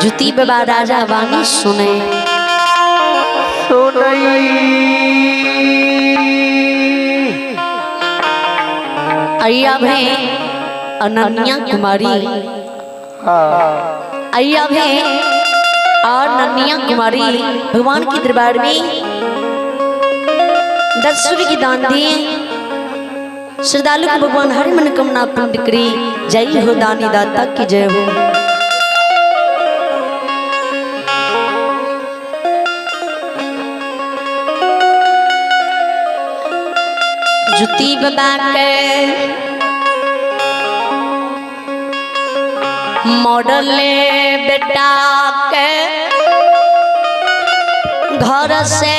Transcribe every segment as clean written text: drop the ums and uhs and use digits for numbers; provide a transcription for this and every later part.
जुती बाबा राजा वाणी सुने अय्या भे अनन्या कुमारी अय्या भे अनन्या कुमारी भगवान के दरबार में 10 सूर्य की दान दिए। श्रद्धालु को भगवान हर मनोकामना पूर्ण करी। जय हो दानी दाता की जय हो। जुती बाबा के मॉडल बेटा के घर से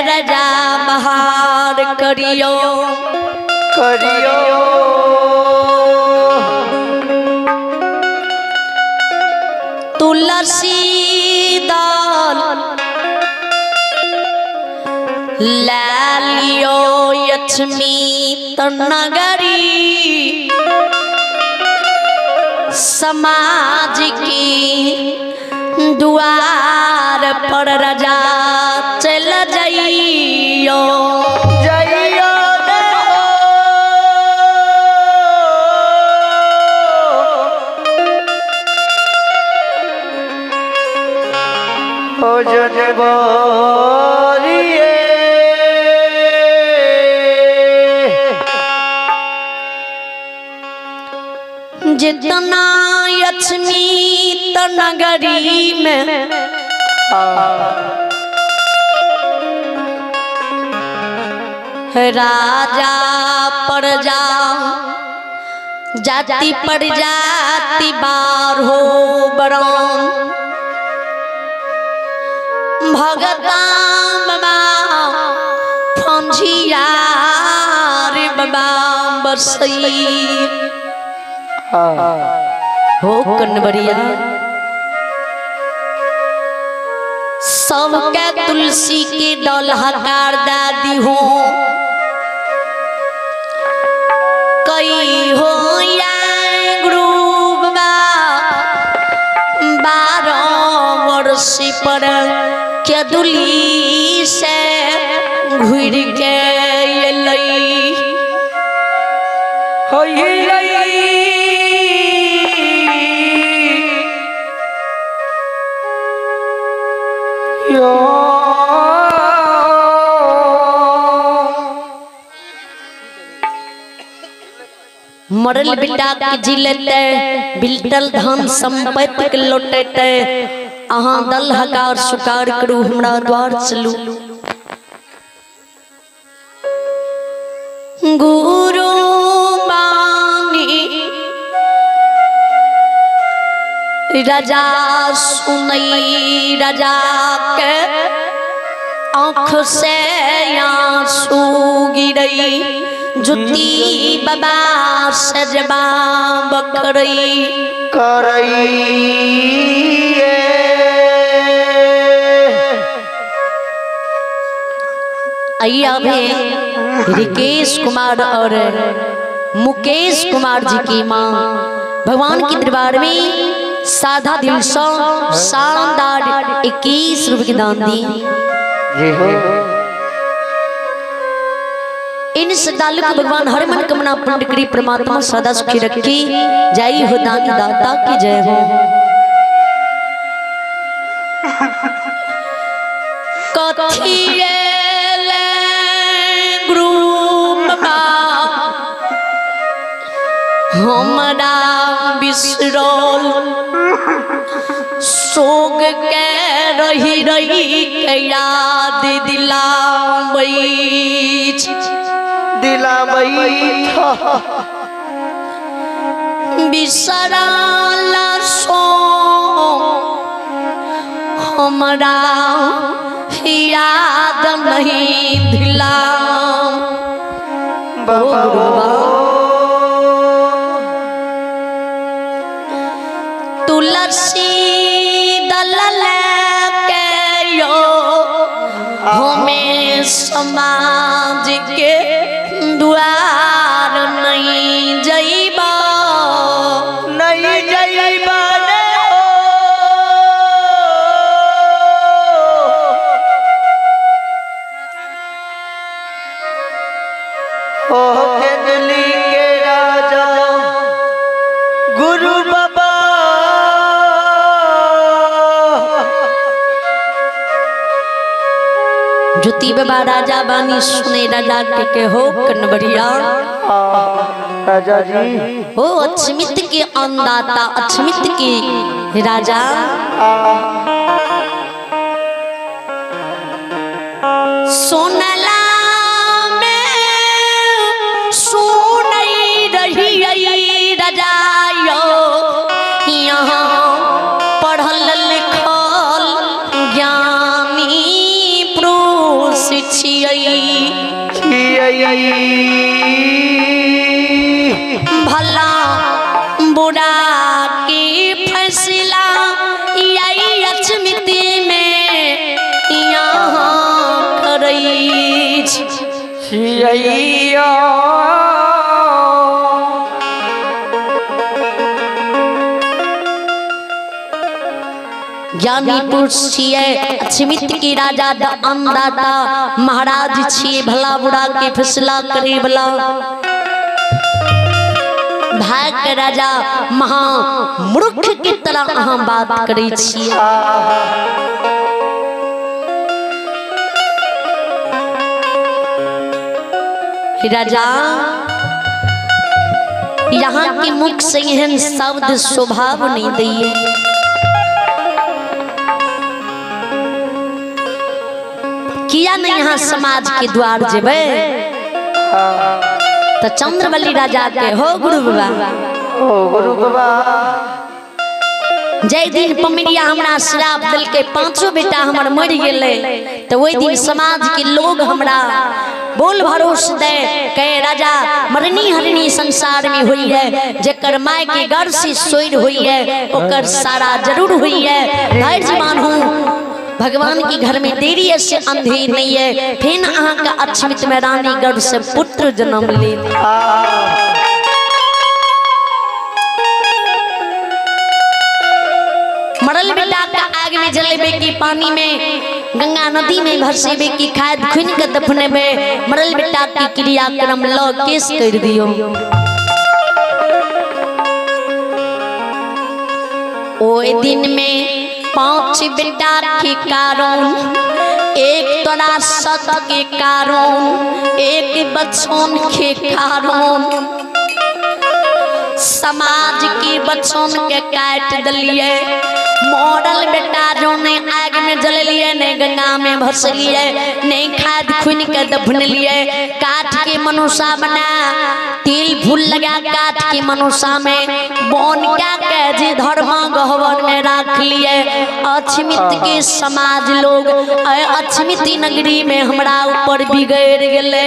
राजा बाहर करियो करियो तुलसी दल लालियो लक्ष्मी तनगरी समाज की द्वार पर राजा चल जाइयो जाइयो हो जनबो जितना लक्ष्मी तनगरी में राजा प्रजा जाति पर जाति बार हो बरम भगता बाबा फंझियार बाबा बरसई हो कन्वरिया सबके तुलसी के डोलहकार दादी हो कई हो या ग्रुप 12 वर्ष पर के दुली से घुर के लई हो मरल बेटा के जिलते बिल्टल धन संपत्ति के लौटते अहाँ दल हकार सुकार करू हमरा द्वार चलू गुरु बानी राजा सुनई राजा के आँख से आंसू गिरई जुती बाबा सजबा बकरई करई अय्या भे रिकेश कुमार और मुकेश कुमार जी की माँ भगवान के दरबार में साधा दिल सौ शानदार 21 रुपए की दान दी। इन श्रद्धालु को भगवान हर मनोकामना पूर्ण करी। परमात्मा सदा सुखी रखी। जय हो दानी दाता की जय हो। कथिए हमरा बिसरल सोग के रही रही के याद दिलावई बिसराला सो हमरा याद नहीं दिला तुलसी दलल के यो हमें समाज के द्वार नहीं जइबा गुरु बाबा ज्योति बाबा राजा बानी सुने राजा के हो कनबरिया राजा जी हो अक्षमित के अन्नदाता अक्षमित के राजा सोनला में सुनई रही राजा यो यहाँ पढ़ल लिखल ज्ञानी पुरुष भला बुरा के फैसला यही अक्षमित में यहाँ करई छिया ज्ञानी पुरुष छिए अक्षमित के राजा अन्नदाता महाराज छिए भला बुरा के फैसला करे वाला भाग के राजा महा मूर्ख की तरह अहाँ बात करे छिए राजा यहाँ के मुख से एहन शब्द स्वभाव नहीं दिए किया नहीं यहाँ समाज के द्वार जेबे तो चंद्रवली राजा के हो गुरु बाबा जय दिन पमिरिया हमरा श्राप दिल के पांचों बेटा हमर मर गेले तो वही दिन समाज के लोग हमरा बोल भरोस दे कहे राजा मरनी हरनी संसार में हुई है जेकर माय के घर से सोइर हुई है ओकर सारा जरूर हुई है धैर्य मानू भगवान के घर में देरी से अंधेर नहीं है फिर अहाँ का अक्षमित में रानीगढ़ से पुत्र जन्म ले मरल बेटा का आग में जलेबे की पानी में गंगा नदी में भरसेबे की खाद खुन के दफनेबे मरल बेटा की क्रियाक्रम लो केस कर दियो ओ दिन में 5 बेटा के कारण एक तोरा सत के कारण एक बचन के कारण समाज के बचन के काट दिलिए मॉडल बेटा जो ने आग में जल लिए ने गंगा में भस लिए नहीं खाद खुन के दफन लिए काट के मनुष्य बना तिल फूल लगा काट के मनुष्य में बोन क्या के जे धर्म गहवर में रख लिए अक्षमित के समाज लोग अक्षमित नगरी में हमरा ऊपर बिगड़ गेले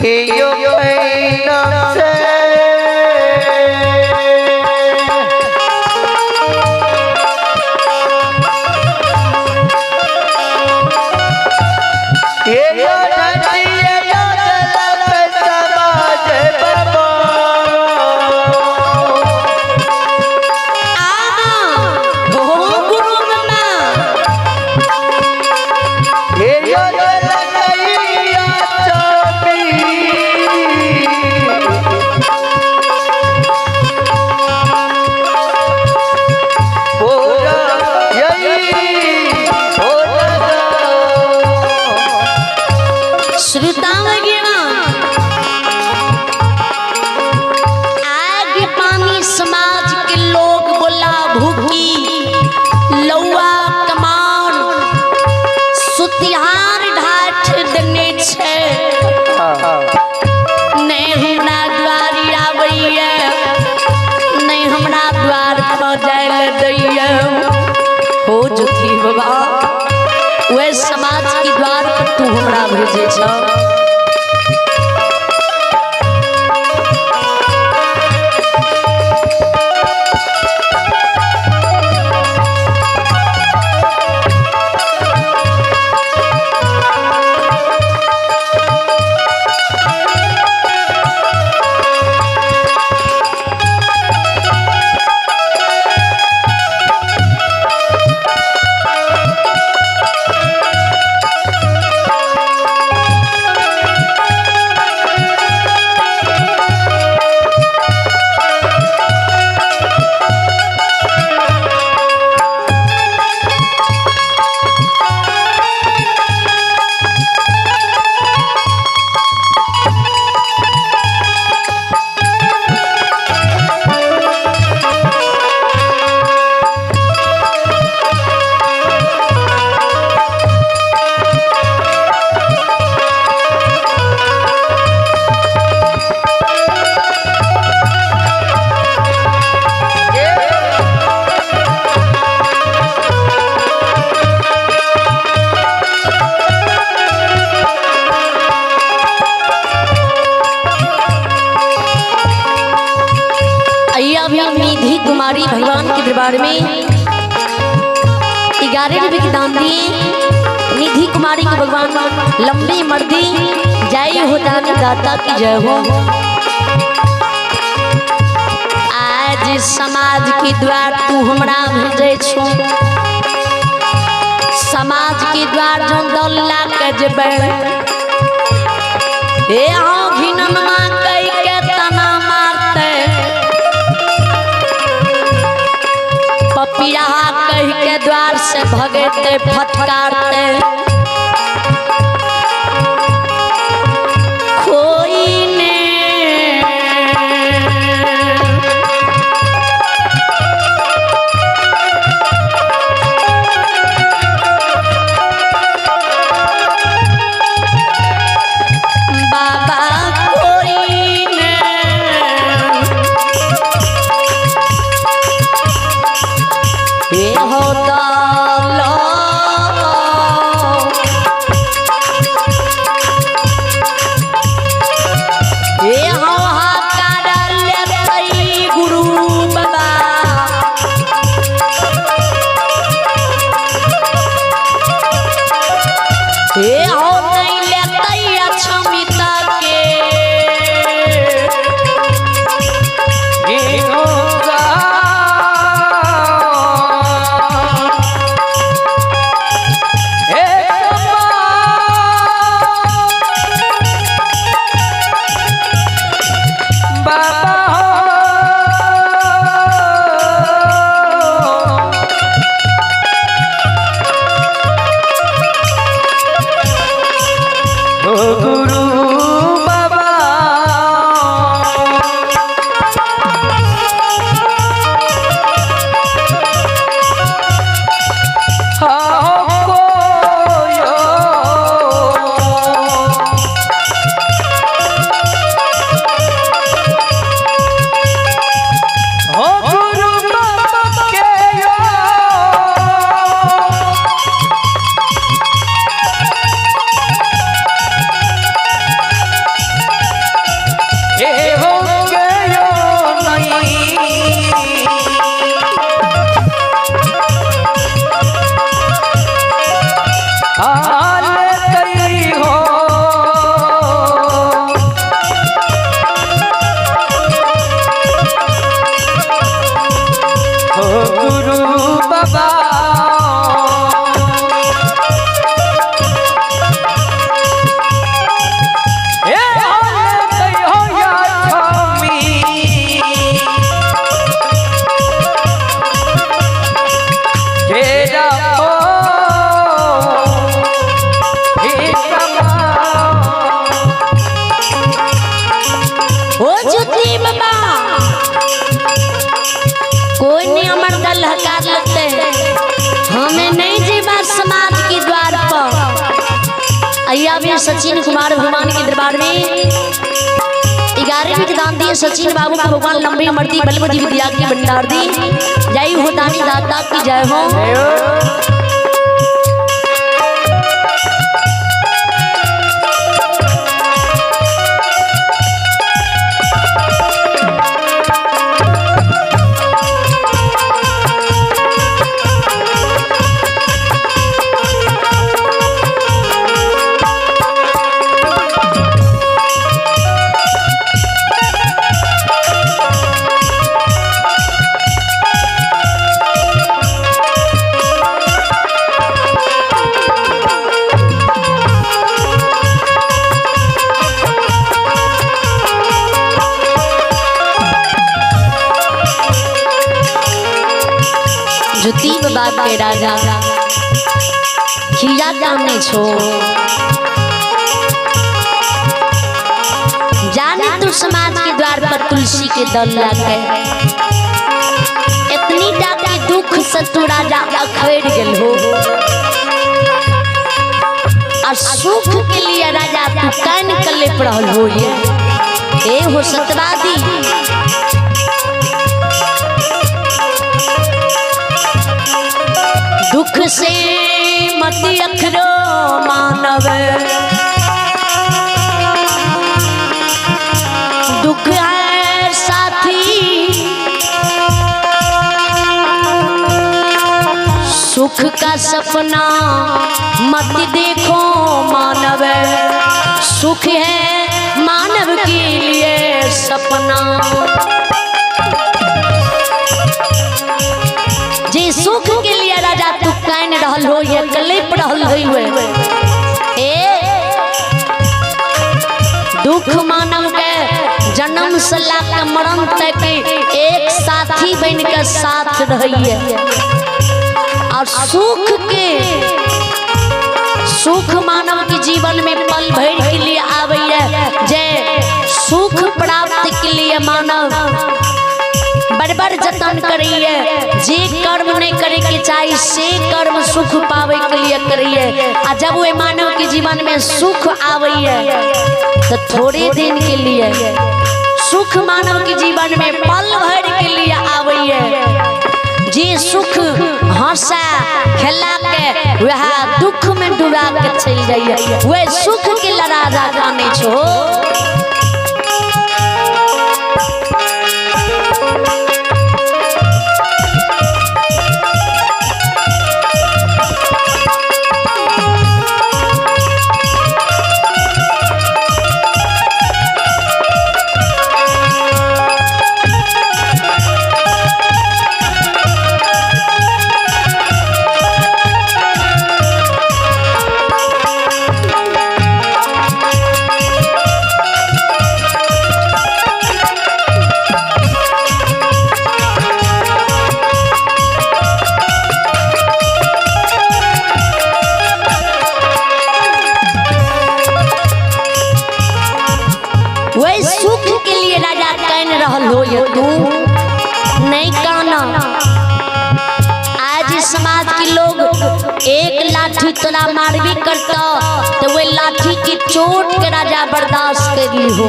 कि यो महीना से ये यो धरती यो जल पे समाज बर्बाद ये यो जल नैया चाबी पूरा यही हो लगा श्रोता वगैरह आग पानी समाज के लोग बोला भूखी लौआ कमान सुतिहार ढाठ देने छे नहीं हमरा द्वारी आबैया नहीं हमरा द्वार पर जाय ले दैया हो जुथी बाबा वे समाज के द्वार पर तू हमरा भेजे छ निधि कुमारी भगवान के दरबार में 11 रुपए की दान दिए। निधि कुमारी को भगवान लंबी मर्दी जय हो दानी दाता की जय हो। आज समाज के द्वार तू हमरा भेजे छो, समाज के द्वार जो दल्ला के जबे ए हाँ घिननमा कई के तना मारते पपिया कह के द्वार से भगते फटकारते कोई ने बाबा कोई ने ये होता लो सचिन कुमार भगवान के दरबार में 11वीं दान दिए सचिन बाबू को भगवान लंबी उम्र दी, बल बुद्धि विद्या की भंडार दी। जय हो दानी दाता की जय हो। जो तीन बाप के राजा खिया कामने छो जाने तू समाज के द्वार पर तुलसी के दल लागे इतनी डाके दुख से तू राजा अखेड़ गेल हो और सुख के लिए राजा तू कान कले पड़ल हो ये हो सतवादी दुख से मत अखरो मानव दुख है साथी सुख का सपना मत देखो मानव सुख है मानव के लिए सपना जे सुख के लिए राजा तू कान रहल हो ये कलेप रहल हुए दुख मानव के जन्म से लाके मरण तक एक साथी बन के साथ रहिए और सुख मानव के जीवन में पल भर के लिए आवे जे सुख प्राप्त के लिए मानव बड़ जतन करिए जे कर्म नहीं करे के चाहिए से कर्म सुख पावे के लिए करिए आ जब वो मानव के जीवन में सुख आवे तो थोड़े दिन के लिए सुख मानव के जीवन में पल भर के लिए आवे जे सुख हंसा खेला के वह दुख में डुबा के चल जाइए वह सुख के लड़ा गाने छो हो ये तू नहीं काना आज समाज के लोग एक लाठी तोला मार भी करता तो वे लाठी की चोट के राजा बर्दाश्त करी हो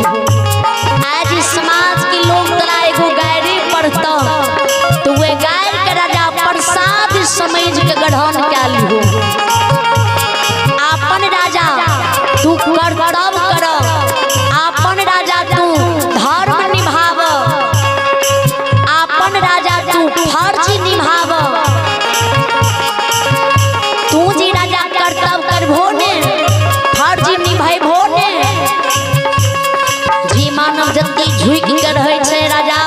आज समाज के लोग तोला एगो गायरी पढ़ता तो वे गायर के राजा प्रसाद समझ के गढ़न कैली हो अपन राजा तू कर्तव्य कर अपन राजा तू धर्म निभाव अपन राजा तू फर्ज निभाव तू जी राजा कर्तव्य करभो ने फर्ज निभाइबो ने जी मानव जत्ती झुक के रहे छे राजा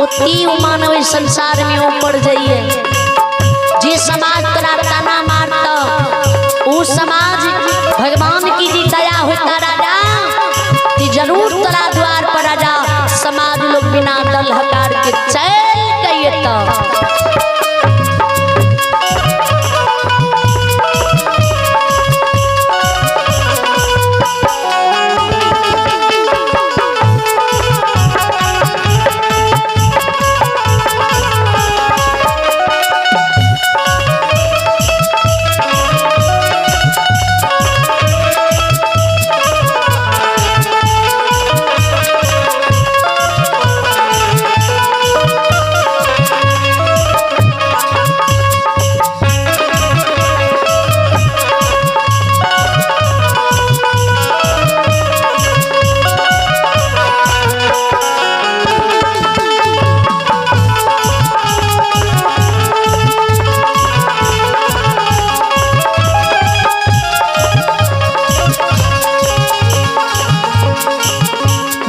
ओती मानव संसार में ऊपर जाइए जे समाज तोरा ताना मारता वो समाज भगवान की जी दया होता राजा ती जरूर तोरा द्वार पर राजा समाज लोग बिना दल हकार के चल गए तो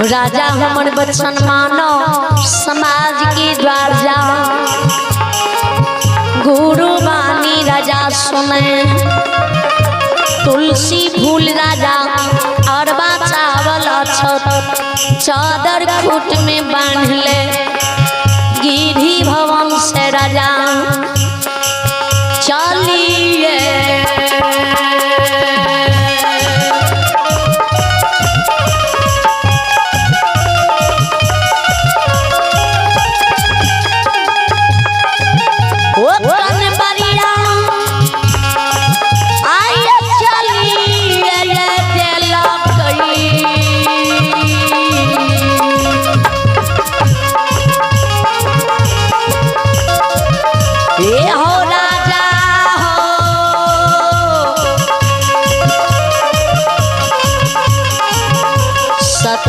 राजा हमर बचन मानो समाज के द्वार जा गुरु बानी राजा सुने तुलसी फूल राजा अरबा चावल अछत चादर खूट में बांध ले गिरी भवन से राजा चलिए सत